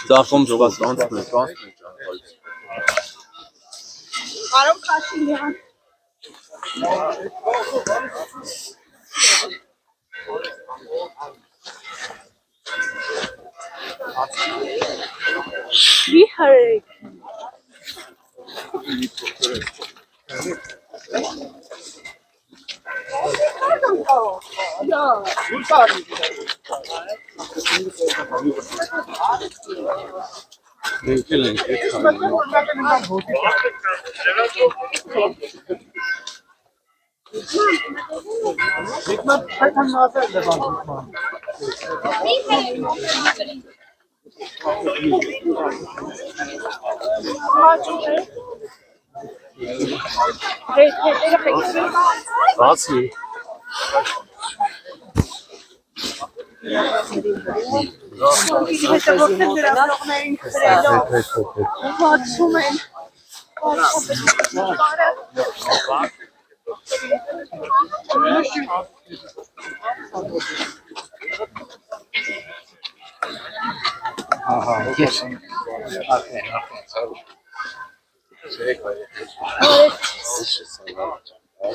Ծախում զուգաս անցնում է, Արոն Քաշինյան Մի հարեք Բացի Հացում են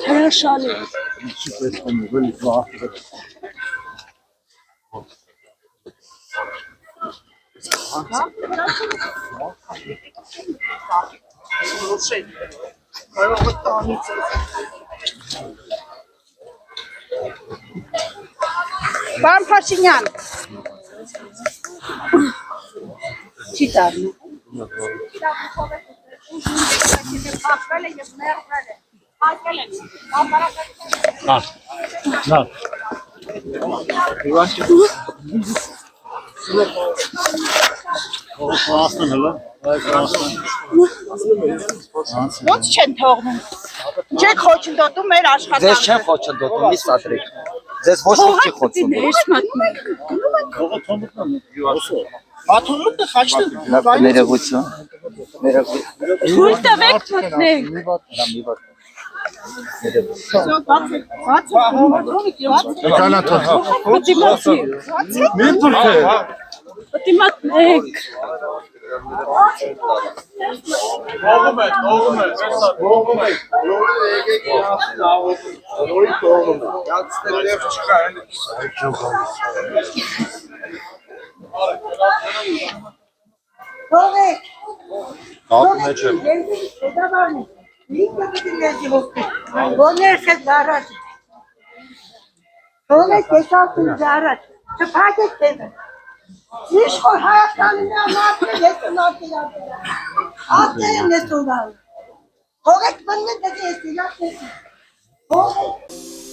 հրաշալի Պարոն Փաշինյան Չի տառնում Ոնց չեն թողնում Չեք խոչընդոտում մեր աշխատանքը Ձեզ չեն խոչընդոտում, մի սադրեք Ձեզ ոչ ոք չի խոչընդոտում Աթոմուտը խաչտը Ներողություն Թույլ տվեք մտնենք Պտի մտնենք Ակում է չեմ Ոնես է զարաջ Ոնես եսասին զարաջ Չպագեք տևը Իշխոր Հայաստանի նամատը ես նատիլ Ատը եմ ես ուղալ Հողեք բննը դեպի ես իլատ ես Հողեք